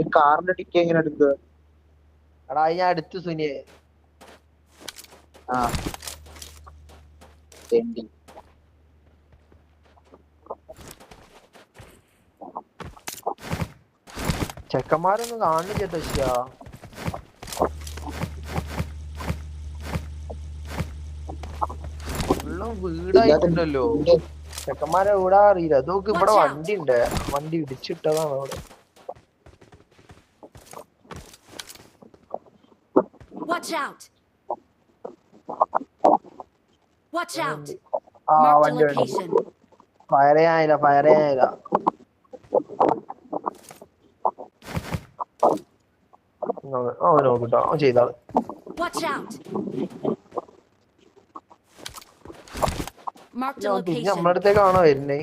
ഈ കാറിന്റെ ടിക്കറ്റ് എങ്ങനെ എടുക്കുക? എടാ ഞാൻ എടുത്തു സുനിയെ. ആ തെണ്ടി. ചെക്കന്മാരൊന്നും കാണില്ല ചേട്ടാ. ഫുള്ളും വീടായിട്ടുണ്ടല്ലോ. ചെക്കന്മാരെ വീടാ അറിയില്ല. അതൊക്കെ ഇവിടെ വണ്ടി ഉണ്ട്. വണ്ടി ഇടിച്ചിട്ടതാണ് അവിടെ. ആ വണ്ടി വണ്ടി ഫയർ ചെയ്യാനില്ല. നോക്കിട്ടോ ചെയ്താള്. നമ്മളെ അടുത്തേക്കാണോ വരുന്നേ?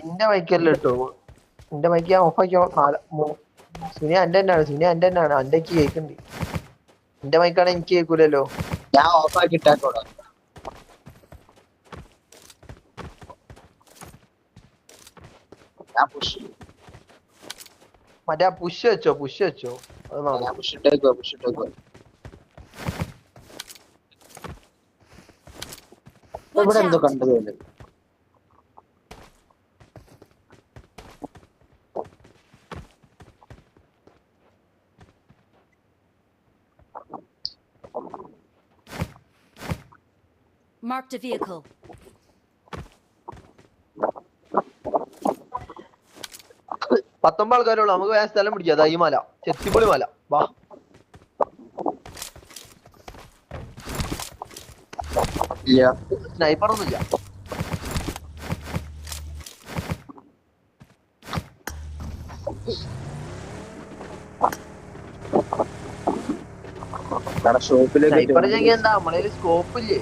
എന്റെ ബൈക്കല്ല കേട്ടോ. എന്റെ ബൈക്ക് ഞാൻ ഓഫാക്കിയോ. സുനിയ എന്റെ തന്നെയാണ്. എന്റെ കേക്കുണ്ട്. എന്റെ ബൈക്കാണ് എനിക്ക് കേൾക്കൂലല്ലോ. ഞാൻ ഓഫാക്കി ഇട്ടാക്കോടാ. മറ്റേ പുഷ് വെച്ചോ. ഇവിടെ എന്തോ കണ്ടത്. Marked a vehicle. പത്തൊമ്പത് ആൾക്കാരുള്ളൂ. നമുക്ക് വേറെ സ്ഥലം പിടിക്കാം. ഈ മല, ചെത്തിപ്പൊളി മല. വാ. സ്നൈപ്പർ ഒന്നുമില്ല. സ്നൈപ്പർ ചെയ്യാൻ എന്താ നമ്മളെ സ്കോപ്പ് ഇല്ലേ?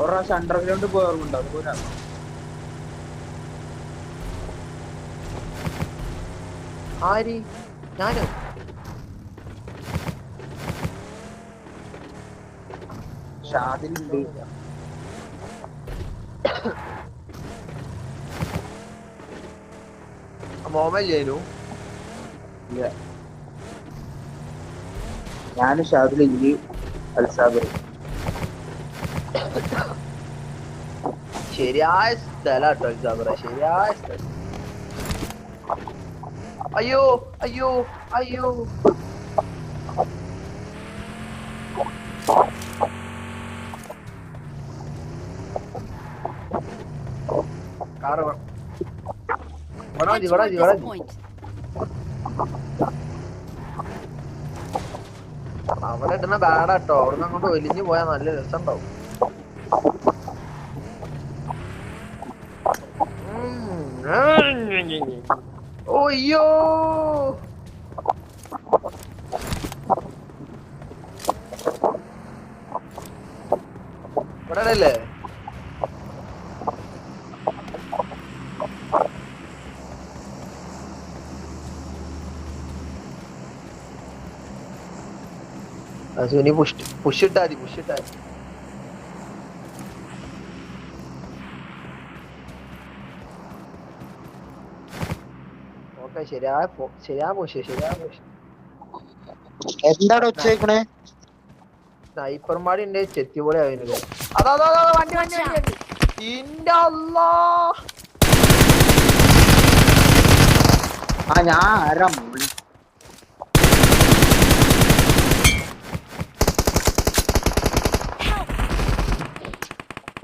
ഒരു പ്രാവശ്യം അണ്ടർഗ്രൗണ്ട് പോകാറുണ്ട്. അതുപോലെ ആര്? ഞാനോ? ഷാദിലുണ്ട്. മോമല്ലേനു? ഞാന് ഷാദില്, അൽസാബർ. ശരിയായ സ്ഥലാട്ടോ അൽസാബറ. ശരിയായ സ്ഥലം. അയ്യോ കാറ് അവിടെ ഇടുന്ന ബാഡാട്ടോ. അവിടുന്ന് അങ്ങോട്ട് ഒലിഞ്ഞു പോയാൽ നല്ല രസമുണ്ടാവും. ഓയ്യോ ഇവിടെ അല്ലേ? സുനി പുഷിട്ടാ മതി. ഓക്കെ ശരിയാ പോഷ്. എന്താണ് വെച്ചേക്കണേ? സ്നൈപ്പർമാടി ഉണ്ട്. ചെത്തിപോലെ ആയിരുന്നു. അതാ വണ്ടി. ഇന്റെ അല്ലാ. ഞാൻ ആരാ മോളി?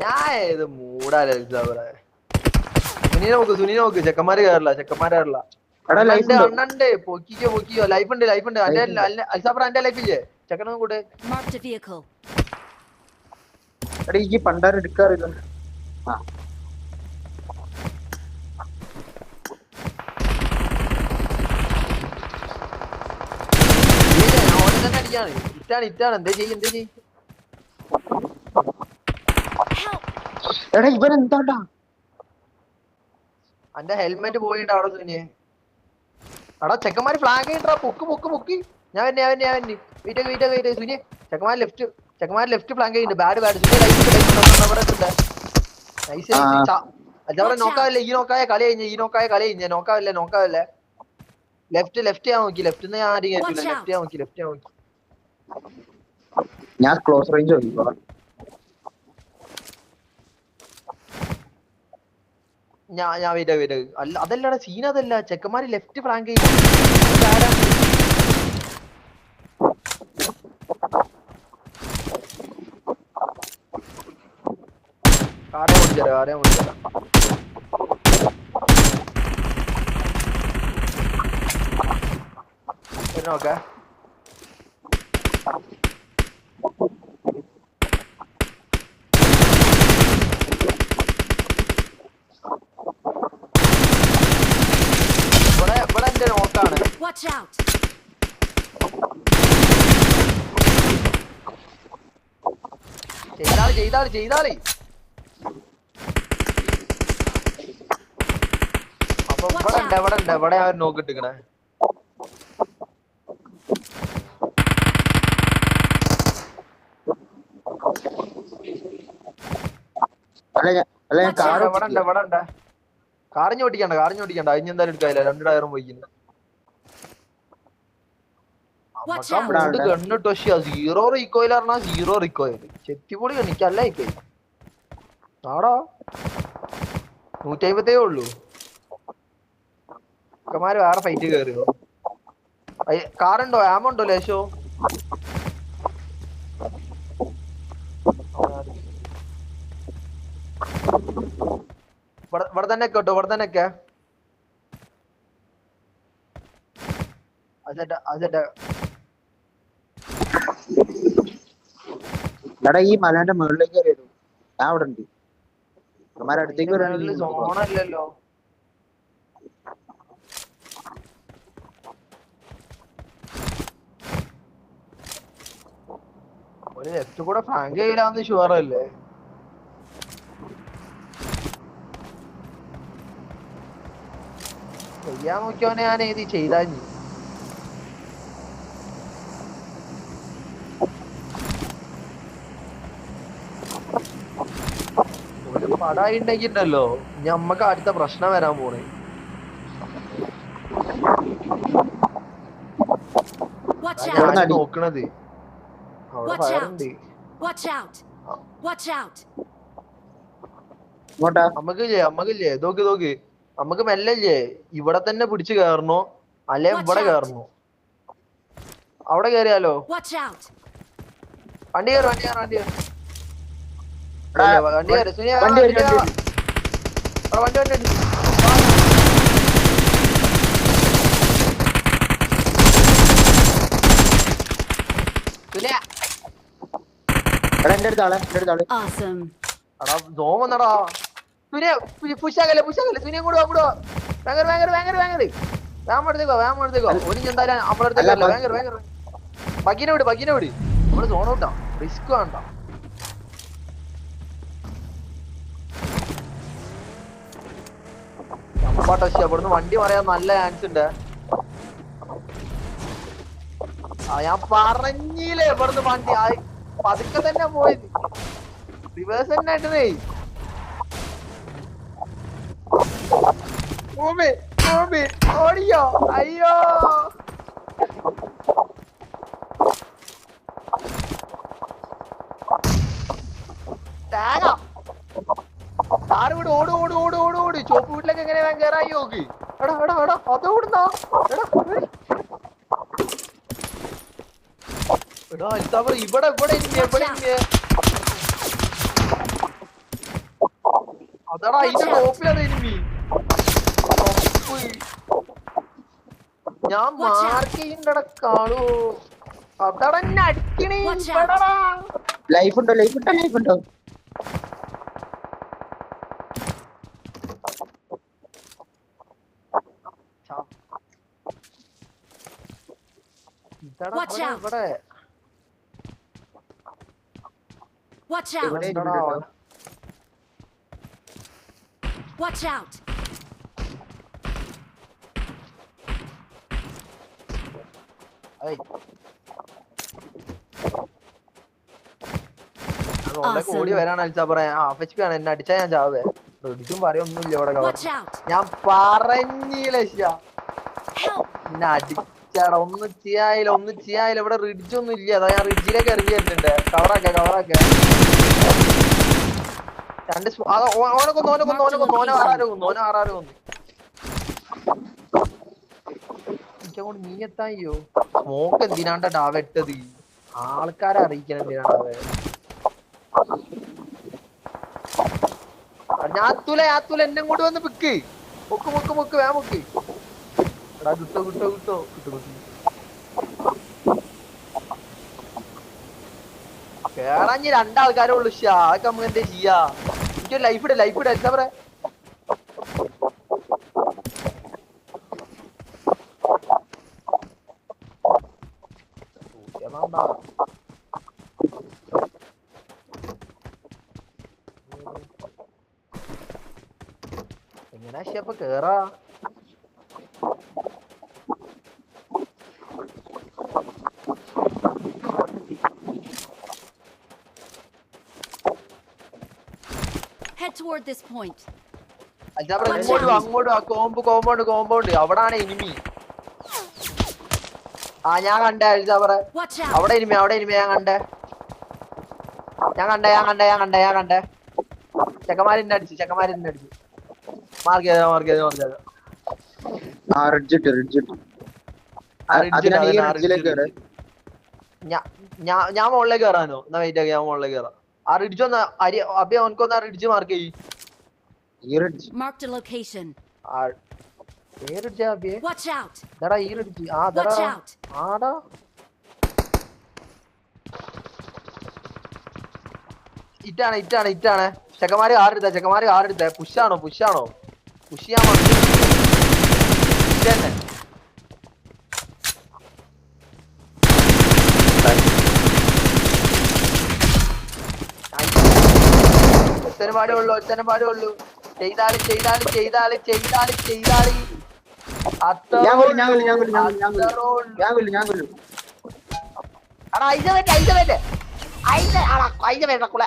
ഞാൻ ഏത് മൂടാലേ. സുനി നോക്ക്. ചെക്കന്മാര് കയറില്ല. അണ്ണണ്ട് പൊക്കിക്കോ. ലൈഫ് ഉണ്ട്. അൽസാബർ എന്റെ ലൈഫ് ഇല്ലേ? ചെക്കനൊന്നും കൂടെ. ഈ പണ്ടാരം എടുക്കാറില്ല. ഇറ്റാണ്. എന്താ ചെയ്യും? എടാ ഇവൻ എന്താണ്ടാ അന്റെ ഹെൽമെറ്റ് പോയിട്ട് അവിടെ സുനിയെ. എടാ ചെക്കന്മാര് ഫ്ലാഗ് ചെയ്യണ്ടാ, പൊക്ക്. ഞാൻ വന്നെ വെയിറ്റ് സുനിയെ. ചെക്കന്മാര് ലെഫ്റ്റ് ഫ്ലാങ്ക് ചെയ്യുന്നുണ്ട്. ബാഡ് സുനിയെ. നൈസ് ആ അതവിടെ നോക്കാവില്ല. ഈ നോക്കായ കളി കഴിഞ്ഞ നോക്കാവില്ലേ. ലെഫ്റ്റ് ഞാൻ നോക്കി. ലെഫ്റ്റ് ഞാൻ ആരും കേട്ടില്ല. ലെഫ്റ്റ് ഞാൻ നോക്കി. ഞാൻ ക്ലോസ് റേഞ്ച് നോക്കിക്കോ. ഞാൻ വെയിറ്റ് അല്ല അതല്ലടാ സീൻ. അതല്ല ചെക്കന്മാര് ലെഫ്റ്റ് ഫ്ലാങ്ക് ചെയ്യും. കാറേ ഓടിച്ചരാ നോക്ക. ഇവിടെ എന്റെ നോക്കാണ്. ചെയ്താളി അപ്പൊ ഇവിടെ ഞാൻ നോക്കിട്ടിക്കണേ. അല്ല ഞാൻ കാർ ഇവിടെ കാറിഞ്ഞ് ഓടിക്കണ്ട അതിന് എന്തായാലും എടുക്കാനില്ല. 2 ടയറും പോയിക്കുന്നു. ഗണ്ണിട്ട് പക്ഷെ സീറോ റീകോയിൽ പറഞ്ഞാ സീറോ റീകോയിൽ. ചെത്തിപ്പൊളി എനിക്കല്ല ഇക്കോയിൽ ആടാ. 150 ഉള്ളൂ. ചെക്കന്മാര് വേറെ ഫൈറ്റ് കയറിയോ. കാറുണ്ടോ? ആമോ ഉണ്ടോ ലേശോ? ഇവിടെ തന്നെ കേട്ടോ. എടാ ഈ മലേന്റെ മുകളിലേക്ക് കയറിയിടും. ഞാൻ അവിടെ ഉണ്ട്. അടുത്തേക്ക് സോണല്ലല്ലോ. ഒരു ലെഫ്റ്റ് കൂടെ ഫ്രാങ്ക് ചെയ്യില്ലാന്ന് ഷുവർ അല്ലേ? ചെയ്യാൻ നോക്കിയോനെ ഞാൻ ഏതി ചെയ്താഞ്ഞി. ഒരു പടായി ഉണ്ടെങ്കിണ്ടല്ലോ ഞമ്മക്ക് അടുത്ത പ്രശ്നം വരാൻ പോണേ. ഞാൻ നോക്കണത് അവിടെ ഫയറുണ്ട്. നമ്മക്കില്ലേ നോക്ക് നമ്മക്ക് മെല്ലല്ലേ ഇവിടെ തന്നെ പിടിച്ച് കേറണോ അല്ലെ ഇവിടെ കേറണോ? അവിടെ കേറിയാലോ? വണ്ടി കയറി സോം വന്നടാ. പുഷാകല്ലേ സുനിയെ കൂടെ വേഗം എന്തായാലും നമ്മളടുത്തേക്കല്ല. ബഗിനെ വിട് നമ്മള് സോൺ ഔട്ടാ. റിസ്ക് വേണ്ട. ഇവിടുന്ന് വണ്ടി പറയാൻ നല്ല ചാൻസ് ഉണ്ട്. ഞാൻ പറഞ്ഞില്ലേ ഇവിടുന്ന് വണ്ടി പതുക്കെ തന്നെ പോയത്. റിവേഴ്സ് തന്നെ ആയിട്ടേ. ഓടിയോ അയ്യോ. കാറ് വിട്. ഓട്. ചോപ്പ് വീട്ടിലേക്ക് എങ്ങനെ കേറായി നോക്ക്. എടാ അത് ഓടുന്നോ? ഇവിടെ അതാടാ അതിന്റെ ടോപ്പിലാണ് എനിമി. ഞാൻ മാർക്ക് ചെയ്യണ്ടട കാണൂ. അതാടാ എന്നെ അടിക്കണേ. ലൈഫ് ഉണ്ടോ? ഇവിടെ Watch out! ഏയ് റോഡിലേക്ക് ഓടി വരാണ് അടിച്ചാ പറയാ ഹാഫ് എച്ച് പി ആണ് എന്നെ അടിച്ചാ ഞാൻ ചാവേ റെഡിച്ചും പറയൊന്നുമില്ല ഇവിടെ Watch out! ഞാൻ പറഞ്ഞില്ല Help! പിന്നെ അടിച്ചാടാ ഒന്നും ചെയ്യായില്ല ഇവിടെ റിഡ്ജ് ഒന്നും ഇല്ല അതാ ഞാൻ റിഡ്ജിലേക്ക് ഇറങ്ങിയിട്ടുണ്ട് കവറാക്കെ രണ്ട് ഓനെ കൊന്നു ആറാരോ കൊന്നു എനിക്കങ്ങോട്ട് നീ എത്തായോ സ്മോക്ക് എന്തിനാണ്ട ഡാവ ഇട്ടത് ആൾക്കാരെ അറിയിക്കണം എന്തിനാണ്ടാവേ ഞാത്തൂല എന്നെ ഇങ്ങോട്ട് വന്ന് പിക്ക് മുക്ക് വേ മുക്ക് എടാ കിട്ടോ കേറാഞ്ഞ് രണ്ടാൾക്കാരേ ഉള്ളു അതൊക്കെ നമുക്ക് എന്താ ചെയ്യാ എനിക്ക് ലൈഫ് ഇട എന്താ പറയാ എങ്ങനാ അപ്പൊ കേറാ Head toward this point. അങ്ങോട്ട് കോമ്പൗണ്ട് അവിടാണ് എനിമി ഞാൻ കണ്ടേ അൽജാബറെ Watch out! അവിടെ എനിമി ഞാൻ കണ്ടേ ചെക്കന്മാരെന്നെ അടിച്ചു മാർക്ക് ചെയ്ത ആ റിഡ്ജിട്ട് അതിനാണ് ഈ റിഡ്ജിലേക്ക് കയറി ഞാൻ മുകളിലേക്ക് കയറാനോ എന്നാ വെയിറ്റ് ആക്കി ഞാൻ മുകളിലേക്ക് കയറാം ആ റിഡ്ജ് ഒന്ന് അഭി അവനക്കൊന്ന് ആ റിഡ്ജ് മാർക്ക് ചെയ്യ് ഈ ridge Marked a location. അഭിയെ Watch out! ഇതാടാ ഈ റിഡ്ജ് Watch out! ആടാ ഇറ്റാണ് ചെക്കന്മാര് കാറെടുത്ത പുഷാണോ പുഷ് ചെയ്യാൻ തന്നെ ഒരുത്തനെ പാടേ ഉള്ളൂ ചെയ്താളി ഞാൻ കൊല്ലും അടാ അയിന്റെ വേണ്ട കുള